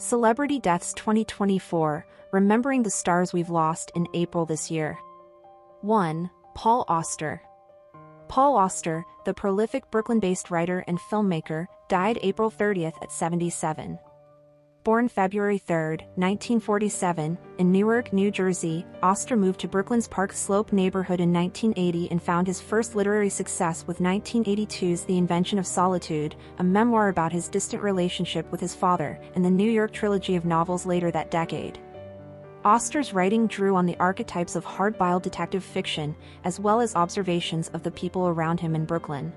Celebrity Deaths 2024, Remembering the Stars We've Lost in April this year. 1. Paul Auster. Paul Auster, the prolific Brooklyn-based writer and filmmaker, died April 30th at 77. Born February 3, 1947, in Newark, New Jersey, Auster moved to Brooklyn's Park Slope neighborhood in 1980 and found his first literary success with 1982's The Invention of Solitude, a memoir about his distant relationship with his father, and the New York trilogy of novels later that decade. Auster's writing drew on the archetypes of hard-boiled detective fiction, as well as observations of the people around him in Brooklyn.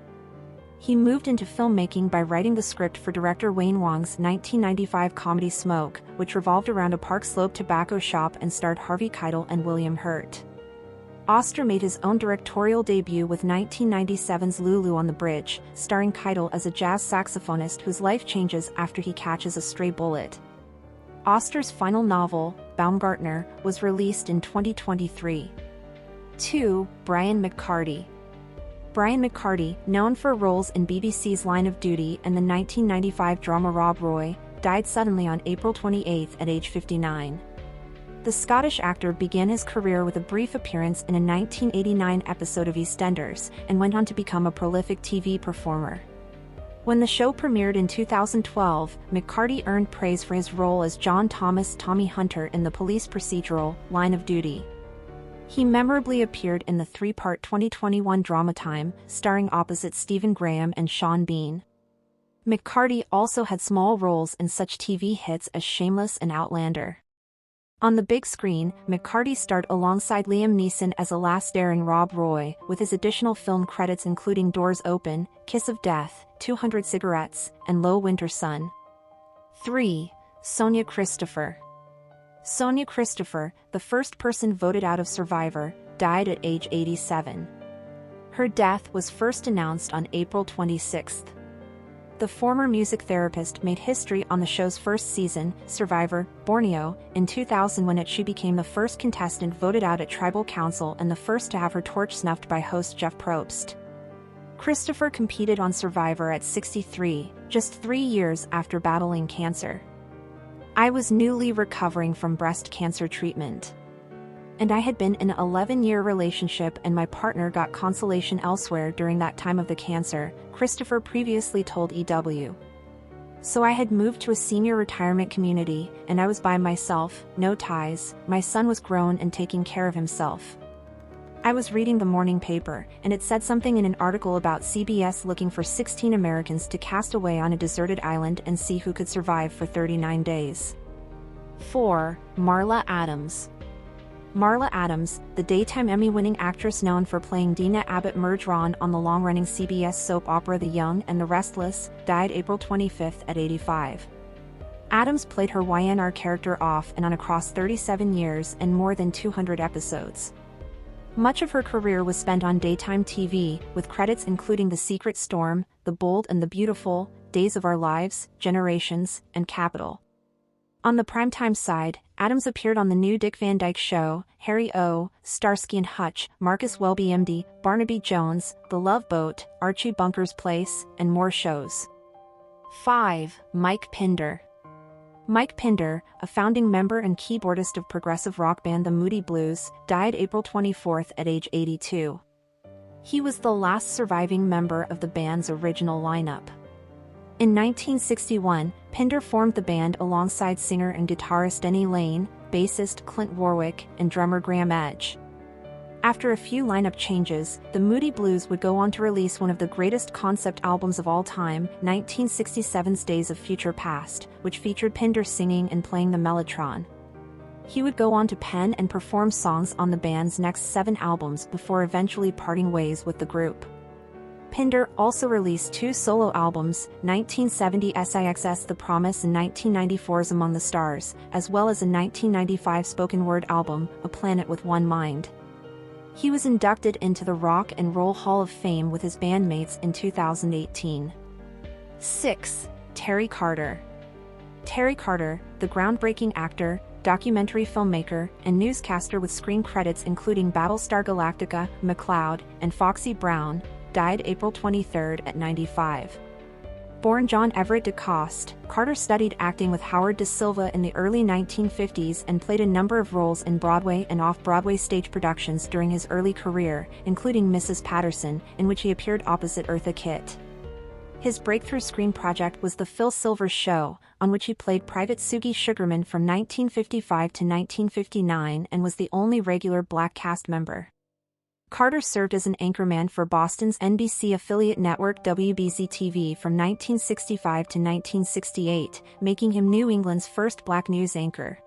He moved into filmmaking by writing the script for director Wayne Wong's 1995 comedy Smoke, which revolved around a Park Slope tobacco shop and starred Harvey Keitel and William Hurt. Auster made his own directorial debut with 1997's Lulu on the Bridge, starring Keitel as a jazz saxophonist whose life changes after he catches a stray bullet. Auster's final novel, Baumgartner, was released in 2023. 2. Brian McCardie. Brian McCardie, known for roles in BBC's Line of Duty and the 1995 drama Rob Roy, died suddenly on April 28 at age 59. The Scottish actor began his career with a brief appearance in a 1989 episode of EastEnders, and went on to become a prolific TV performer. When the show premiered in 2012, McCardie earned praise for his role as John Thomas Tommy Hunter in the police procedural, Line of Duty. He memorably appeared in the three-part 2021 drama Time, starring opposite Stephen Graham and Sean Bean. McCardie also had small roles in such TV hits as Shameless and Outlander. On the big screen, McCardie starred alongside Liam Neeson as a last-daring Rob Roy, with his additional film credits including Doors Open, Kiss of Death, 200 Cigarettes, and Low Winter Sun. 3. Sonia Christopher. Sonia Christopher, the first person voted out of Survivor, died at age 87. Her death was first announced on April 26. The former music therapist made history on the show's first season, Survivor, Borneo, in 2000 when she became the first contestant voted out at Tribal Council and the first to have her torch snuffed by host Jeff Probst. Christopher competed on Survivor at 63, just 3 years after battling cancer. I was newly recovering from breast cancer treatment. And I had been in an 11-year relationship and my partner got consolation elsewhere during that time of the cancer, Christopher previously told EW. So I had moved to a senior retirement community, and I was by myself, no ties, my son was grown and taking care of himself. I was reading the morning paper, and it said something in an article about CBS looking for 16 Americans to cast away on a deserted island and see who could survive for 39 days. 4. Marla Adams. Marla Adams, the daytime Emmy-winning actress known for playing Dina Abbott Merdron on the long-running CBS soap opera The Young and the Restless, died April 25 at 85. Adams played her YNR character off and on across 37 years and more than 200 episodes. Much of her career was spent on daytime TV, with credits including The Secret Storm, The Bold and the Beautiful, Days of Our Lives, Generations, and Capital. On the primetime side, Adams appeared on The New Dick Van Dyke Show, Harry O., Starsky and Hutch, Marcus Welby MD, Barnaby Jones, The Love Boat, Archie Bunker's Place, and more shows. 5. Mike Pinder. Mike Pinder, a founding member and keyboardist of progressive rock band The Moody Blues, died April 24 at age 82. He was the last surviving member of the band's original lineup. In 1961, Pinder formed the band alongside singer and guitarist Denny Lane, bassist Clint Warwick, and drummer Graham Edge. After a few lineup changes, the Moody Blues would go on to release one of the greatest concept albums of all time, 1967's Days of Future Past, which featured Pinder singing and playing the mellotron. He would go on to pen and perform songs on the band's next 7 albums before eventually parting ways with the group. Pinder also released 2 solo albums, 1970 SIX's The Promise and 1994's Among the Stars, as well as a 1995 spoken word album, A Planet with One Mind. He was inducted into the Rock and Roll Hall of Fame with his bandmates in 2018. 6. Terry Carter. Terry Carter, the groundbreaking actor, documentary filmmaker, and newscaster with screen credits including Battlestar Galactica, McCloud, and Foxy Brown, died April 23 at 95. Born John Everett DeCoste, Carter studied acting with Howard Da Silva in the early 1950s and played a number of roles in Broadway and off-Broadway stage productions during his early career, including Mrs. Patterson, in which he appeared opposite Eartha Kitt. His breakthrough screen project was The Phil Silvers Show, on which he played Private Sugie Sugarman from 1955 to 1959 and was the only regular black cast member. Carter served as an anchorman for Boston's NBC affiliate network WBZ-TV from 1965 to 1968, making him New England's first black news anchor.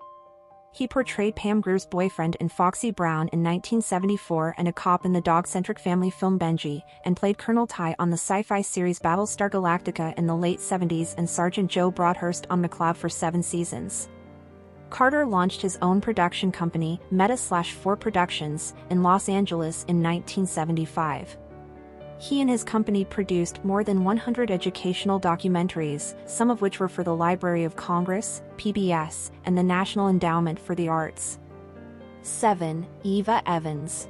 He portrayed Pam Grier's boyfriend in Foxy Brown in 1974 and a cop in the dog-centric family film Benji, and played Colonel Ty on the sci-fi series Battlestar Galactica in the late 70s and Sergeant Joe Broadhurst on McCloud for 7 seasons. Carter launched his own production company, Meta/4 Productions, in Los Angeles in 1975. He and his company produced more than 100 educational documentaries, some of which were for the Library of Congress, PBS, and the National Endowment for the Arts. 7. Eva Evans.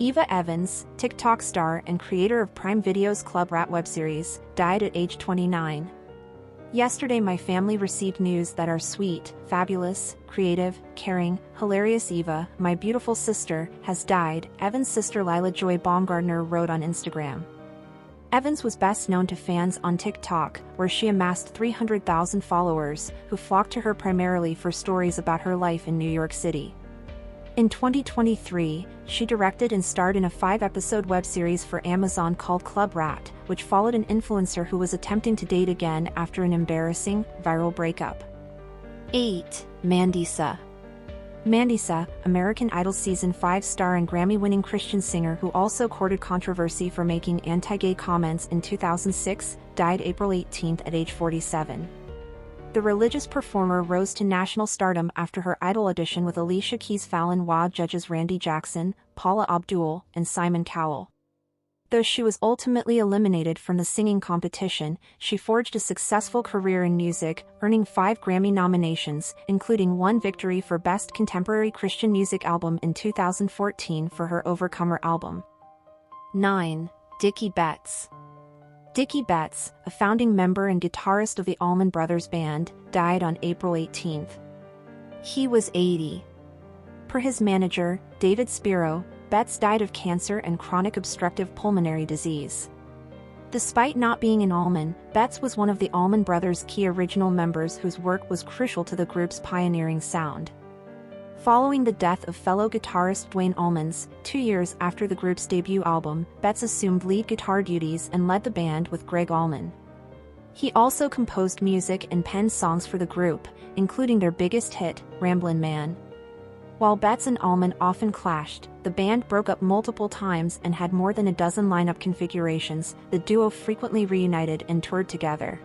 Eva Evans, TikTok star and creator of Prime Video's Club Rat webseries, died at age 29. Yesterday my family received news that our sweet, fabulous, creative, caring, hilarious Eva, my beautiful sister, has died, Evans' sister Lila Joy Baumgardner wrote on Instagram. Evans was best known to fans on TikTok, where she amassed 300,000 followers, who flocked to her primarily for stories about her life in New York City. In 2023, she directed and starred in a 5-episode web-series for Amazon called Club Rat, which followed an influencer who was attempting to date again after an embarrassing, viral breakup. 8. Mandisa. Mandisa, American Idol Season 5 star and Grammy-winning Christian singer who also courted controversy for making anti-gay comments in 2006, died April 18 at age 47. The religious performer rose to national stardom after her Idol audition with Alicia Keys, Fallon Wah, judges Randy Jackson, Paula Abdul, and Simon Cowell. Though she was ultimately eliminated from the singing competition, she forged a successful career in music, earning 5 Grammy nominations, including 1 victory for Best Contemporary Christian Music Album in 2014 for her Overcomer album. 9. Dickey Betts. Dicky Betts, a founding member and guitarist of the Allman Brothers Band, died on April 18. He was 80. Per his manager, David Spiro, Betts died of cancer and chronic obstructive pulmonary disease. Despite not being in Allman, Betts was one of the Allman Brothers' key original members whose work was crucial to the group's pioneering sound. Following the death of fellow guitarist Duane Allman's, 2 years after the group's debut album, Betts assumed lead guitar duties and led the band with Greg Allman. He also composed music and penned songs for the group, including their biggest hit, Ramblin' Man. While Betts and Allman often clashed, the band broke up multiple times and had more than a dozen lineup configurations. The duo frequently reunited and toured together.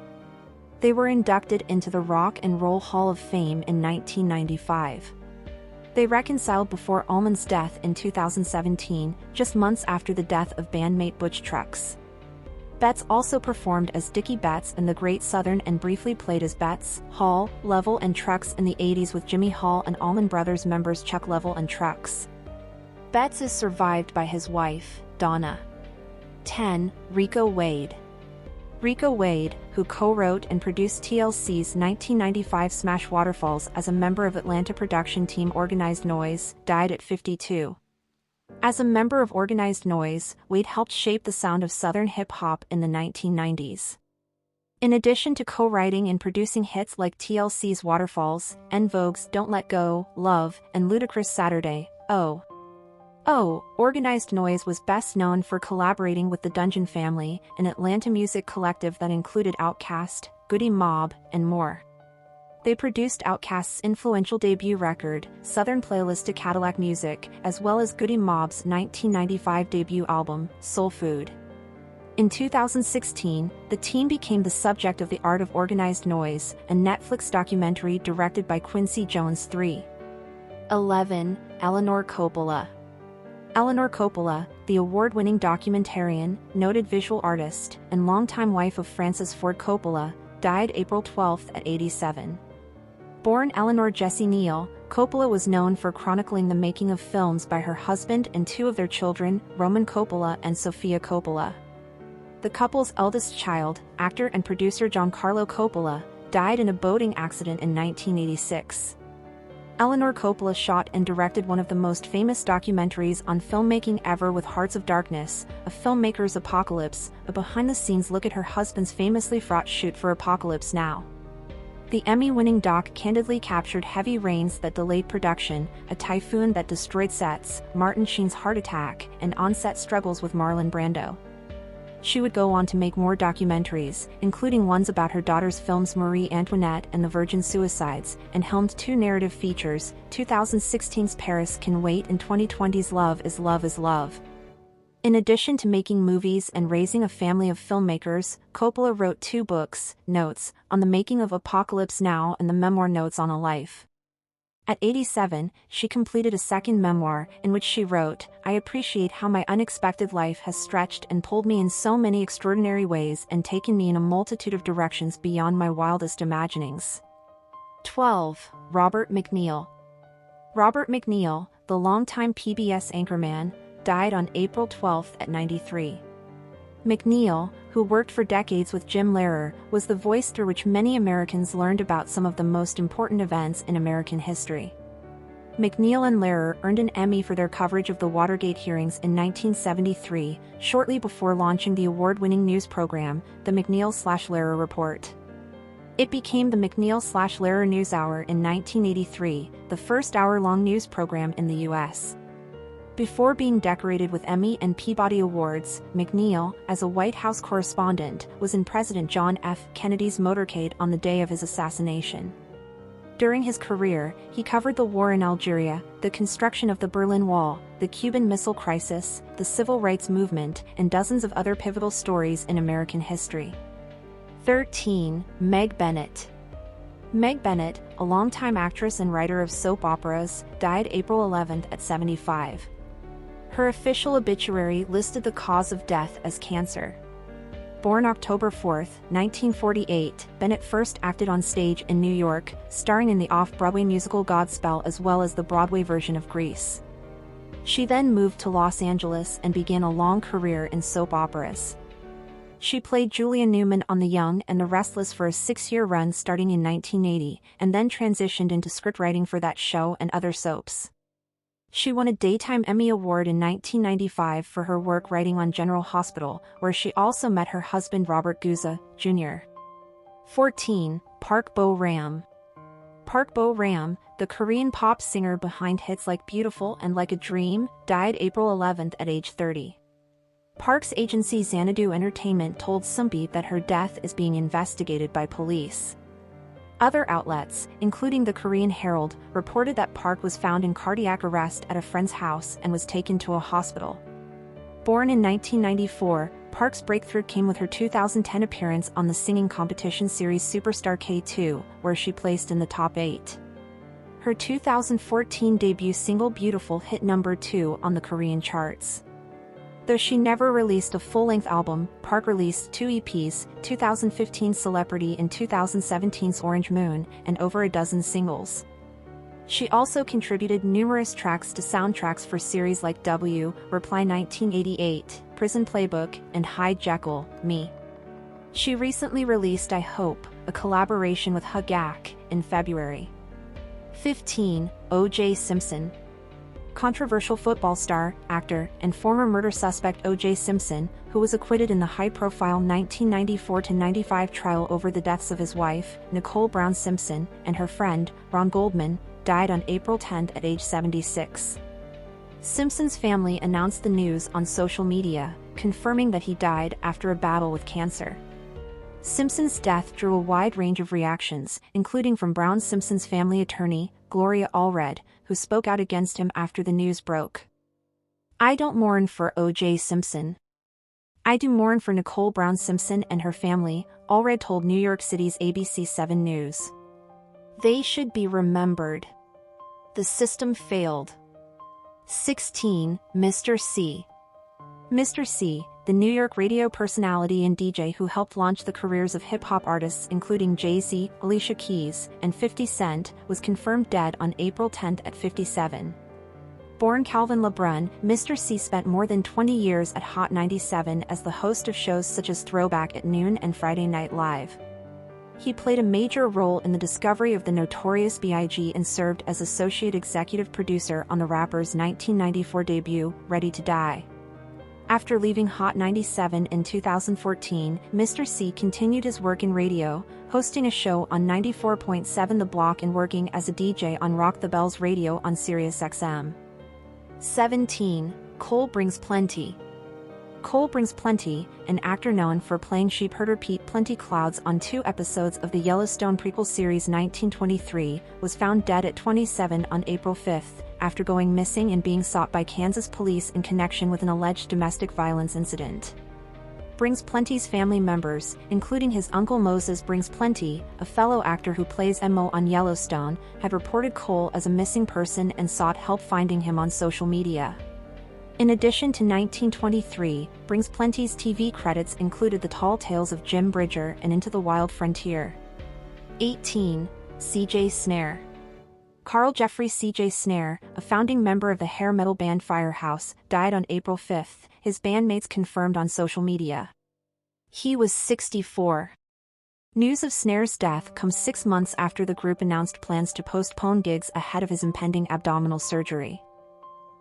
They were inducted into the Rock and Roll Hall of Fame in 1995. They reconciled before Allman's death in 2017, just months after the death of bandmate Butch Trucks. Betts also performed as Dickey Betts in The Great Southern and briefly played as Betts, Hall, Level and Trucks in the 80s with Jimmy Hall and Allman Brothers members Chuck Level and Trucks. Betts is survived by his wife, Donna. 10. Rico Wade. Rico Wade, who co-wrote and produced TLC's 1995 smash Waterfalls as a member of Atlanta production team Organized Noise, died at 52. As a member of Organized Noise, Wade helped shape the sound of Southern hip-hop in the 1990s. In addition to co-writing and producing hits like TLC's Waterfalls, En Vogue's Don't Let Go, Love, and Ludacris' Saturday, Oh! Organized Noise was best known for collaborating with the Dungeon Family, an Atlanta music collective that included Outkast, Goody Mob, and more. They produced Outkast's influential debut record, Southern Playlist to Cadillac Music, as well as Goody Mob's 1995 debut album, Soul Food. In 2016, the team became the subject of The Art of Organized Noise, a Netflix documentary directed by Quincy Jones III. 11. Elanor Coppola. Elanor Coppola, the award-winning documentarian, noted visual artist, and longtime wife of Francis Ford Coppola, died April 12 at 87. Born Eleanor Jessie Neal, Coppola was known for chronicling the making of films by her husband and 2 of their children, Roman Coppola and Sofia Coppola. The couple's eldest child, actor and producer Giancarlo Coppola, died in a boating accident in 1986. Elanor Coppola shot and directed one of the most famous documentaries on filmmaking ever with Hearts of Darkness, A Filmmaker's Apocalypse, a behind-the-scenes look at her husband's famously fraught shoot for Apocalypse Now. The Emmy-winning doc candidly captured heavy rains that delayed production, a typhoon that destroyed sets, Martin Sheen's heart attack, and on-set struggles with Marlon Brando. She would go on to make more documentaries, including ones about her daughter's films Marie Antoinette and the Virgin Suicides, and helmed 2 narrative features, 2016's Paris Can Wait and 2020's Love is Love is Love. In addition to making movies and raising a family of filmmakers, Coppola wrote 2 books, Notes, on the making of Apocalypse Now and the memoir Notes on a Life. At 87, she completed a second memoir, in which she wrote, "I appreciate how my unexpected life has stretched and pulled me in so many extraordinary ways and taken me in a multitude of directions beyond my wildest imaginings." 12. Robert MacNeil. Robert MacNeil, the longtime PBS anchorman, died on April 12 at 93. MacNeil, who worked for decades with Jim Lehrer, was the voice through which many Americans learned about some of the most important events in American history. MacNeil and Lehrer earned an Emmy for their coverage of the Watergate hearings in 1973, shortly before launching the award-winning news program, the MacNeil/Lehrer Report. It became the MacNeil/Lehrer NewsHour in 1983, the first hour-long news program in the U.S. Before being decorated with Emmy and Peabody Awards, MacNeil, as a White House correspondent, was in President John F. Kennedy's motorcade on the day of his assassination. During his career, he covered the war in Algeria, the construction of the Berlin Wall, the Cuban Missile Crisis, the Civil Rights Movement, and dozens of other pivotal stories in American history. 13. Meg Bennett. Meg Bennett, a longtime actress and writer of soap operas, died April 11 at 75. Her official obituary listed the cause of death as cancer. Born October 4, 1948, Bennett first acted on stage in New York, starring in the off-Broadway musical Godspell as well as the Broadway version of Grease. She then moved to Los Angeles and began a long career in soap operas. She played Julia Newman on The Young and the Restless for a 6-year run starting in 1980, and then transitioned into scriptwriting for that show and other soaps. She won a Daytime Emmy Award in 1995 for her work writing on General Hospital, where she also met her husband Robert Guzza, Jr. 14. Park Bo-ram. Park Bo-ram, the Korean pop singer behind hits like Beautiful and Like a Dream, died April 11 at age 30. Park's agency Xanadu Entertainment told Sunbeat that her death is being investigated by police. Other outlets, including the Korean Herald, reported that Park was found in cardiac arrest at a friend's house and was taken to a hospital. Born in 1994, Park's breakthrough came with her 2010 appearance on the singing competition series Superstar K2, where she placed in the top 8. Her 2014 debut single Beautiful hit number 2 on the Korean charts. Though she never released a full-length album, Park released 2 EPs, 2015's Celebrity and 2017's Orange Moon, and over a dozen singles. She also contributed numerous tracks to soundtracks for series like W, Reply 1988, Prison Playbook, and Hide Jekyll, Me. She recently released I Hope, a collaboration with Hugak, in February. 15. O.J. Simpson. Controversial football star, actor, and former murder suspect O.J. Simpson, who was acquitted in the high-profile 1994-95 trial over the deaths of his wife, Nicole Brown Simpson, and her friend, Ron Goldman, died on April 10 at age 76. Simpson's family announced the news on social media, confirming that he died after a battle with cancer. Simpson's death drew a wide range of reactions, including from Brown Simpson's family attorney, Gloria Allred, who spoke out against him after the news broke. "I don't mourn for O.J. Simpson. I do mourn for Nicole Brown Simpson and her family," Allred told New York City's ABC 7 News. "They should be remembered. The system failed." 16. Mr. C. Mr. C, the New York radio personality and DJ who helped launch the careers of hip-hop artists including Jay-Z, Alicia Keys, and 50 Cent, was confirmed dead on April 10 at 57. Born Calvin LeBrun, Mr. C spent more than 20 years at Hot 97 as the host of shows such as Throwback at Noon and Friday Night Live. He played a major role in the discovery of the Notorious B.I.G. and served as associate executive producer on the rapper's 1994 debut, Ready to Die. After leaving Hot 97 in 2014, Mr. C continued his work in radio, hosting a show on 94.7 The Block and working as a DJ on Rock the Bells Radio on SiriusXM. 17. Cole Brings Plenty. Cole Brings Plenty, an actor known for playing sheepherder Pete Plenty Clouds on 2 episodes of the Yellowstone prequel series 1923, was found dead at 27 on April 5, after going missing and being sought by Kansas police in connection with an alleged domestic violence incident. Brings Plenty's family members, including his uncle Moses Brings Plenty, a fellow actor who plays Mo on Yellowstone, had reported Cole as a missing person and sought help finding him on social media. In addition to 1923, Brings Plenty's TV credits included The Tall Tales of Jim Bridger and Into the Wild Frontier. 18. C.J. Snare. Carl Jeffrey C.J. Snare, a founding member of the hair metal band Firehouse, died on April 5, his bandmates confirmed on social media. He was 64. News of Snare's death comes 6 months after the group announced plans to postpone gigs ahead of his impending abdominal surgery.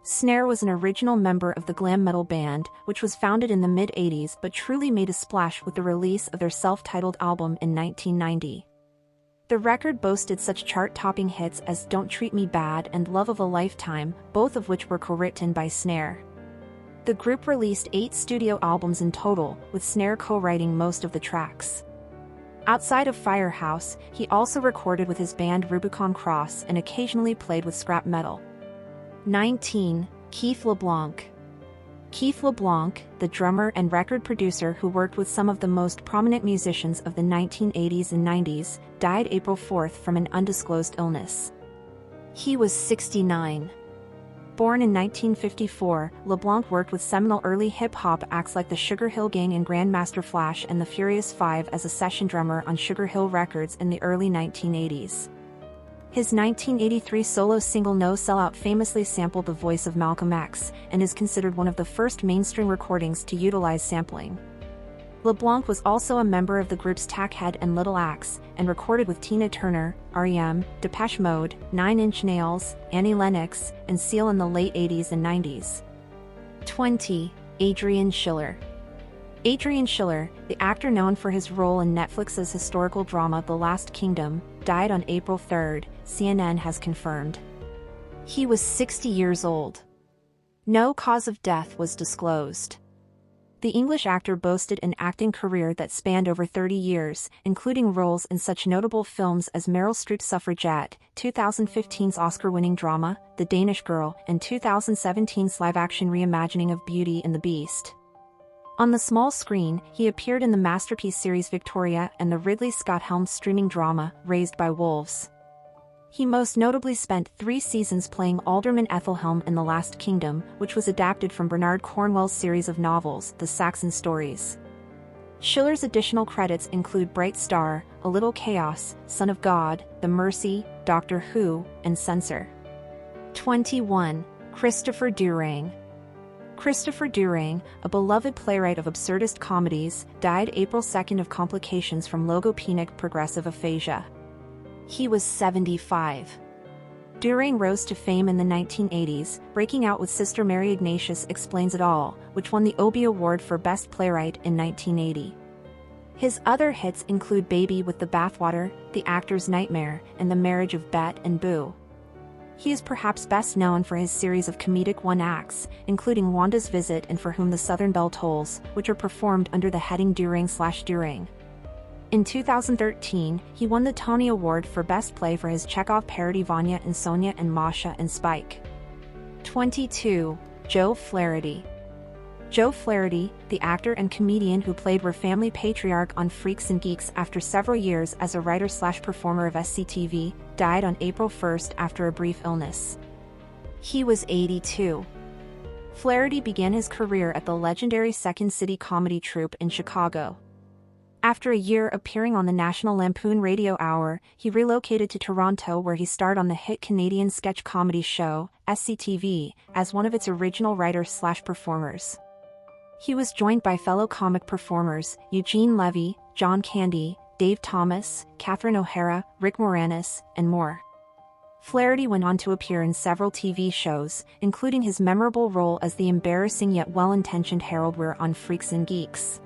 Snare was an original member of the glam metal band, which was founded in the mid-80s but truly made a splash with the release of their self-titled album in 1990. The record boasted such chart-topping hits as Don't Treat Me Bad and Love of a Lifetime, both of which were co-written by Snare. The group released 8 studio albums in total, with Snare co-writing most of the tracks. Outside of Firehouse, he also recorded with his band Rubicon Cross and occasionally played with scrap metal. 19. Keith LeBlanc. Keith LeBlanc, the drummer and record producer who worked with some of the most prominent musicians of the 1980s and 90s, died April 4 from an undisclosed illness. He was 69. Born in 1954, LeBlanc worked with seminal early hip-hop acts like the Sugar Hill Gang and Grandmaster Flash and the Furious Five as a session drummer on Sugar Hill Records in the early 1980s. His 1983 solo single No Sellout famously sampled the voice of Malcolm X, and is considered one of the first mainstream recordings to utilize sampling. LeBlanc was also a member of the groups Tackhead and Little Axe, and recorded with Tina Turner, R.E.M., Depeche Mode, 9 Inch Nails, Annie Lennox, and Seal in the late 80s and 90s. 20. Adrien Schiller. Adrien Schiller, the actor known for his role in Netflix's historical drama The Last Kingdom, died on April 3, CNN has confirmed. He was 60 years old. No cause of death was disclosed. The English actor boasted an acting career that spanned over 30 years, including roles in such notable films as Meryl Streep's Suffragette, 2015's Oscar-winning drama, The Danish Girl, and 2017's live-action reimagining of Beauty and the Beast. On the small screen, he appeared in the masterpiece series Victoria and the Ridley Scott-helmed streaming drama, Raised by Wolves. He most notably spent 3 seasons playing Alderman Ethelhelm in The Last Kingdom, which was adapted from Bernard Cornwell's series of novels, The Saxon Stories. Schiller's additional credits include Bright Star, A Little Chaos, Son of God, The Mercy, Doctor Who, and Censor. 21. Christopher Durang. Christopher Durang, a beloved playwright of absurdist comedies, died April 2 of complications from logopenic progressive aphasia. He was 75. Durang rose to fame in the 1980s, breaking out with Sister Mary Ignatius Explains It All, which won the Obie Award for Best Playwright in 1980. His other hits include Baby with the Bathwater, The Actor's Nightmare, and The Marriage of Bet and Boo. He is perhaps best known for his series of comedic one-acts, including Wanda's Visit and For Whom the Southern Belle Tolls, which are performed under the heading Durang/Durang. In 2013, he won the Tony Award for Best Play for his Chekhov parody Vanya and Sonia and Masha and Spike. 22. Joe Flarity. Joe Flarity, the actor and comedian who played We're Family patriarch on Freaks and Geeks after several years as a writer/performer of SCTV, died on April 1 after a brief illness. He was 82. Flarity began his career at the legendary Second City comedy troupe in Chicago. After a year appearing on the National Lampoon Radio Hour, he relocated to Toronto where he starred on the hit Canadian sketch comedy show, SCTV, as one of its original writers/performers. He was joined by fellow comic performers Eugene Levy, John Candy, Dave Thomas, Catherine O'Hara, Rick Moranis, and more. Flarity went on to appear in several TV shows, including his memorable role as the embarrassing yet well-intentioned Harold Weir on Freaks and Geeks.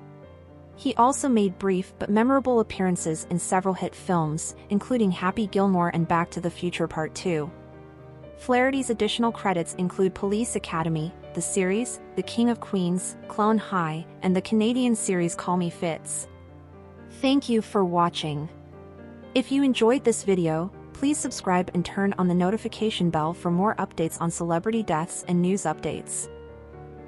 He also made brief but memorable appearances in several hit films, including Happy Gilmore and Back to the Future Part 2. Flarity's additional credits include Police Academy, the series, The King of Queens, Clone High, and the Canadian series Call Me Fitz. Thank you for watching. If you enjoyed this video, please subscribe and turn on the notification bell for more updates on celebrity deaths and news updates.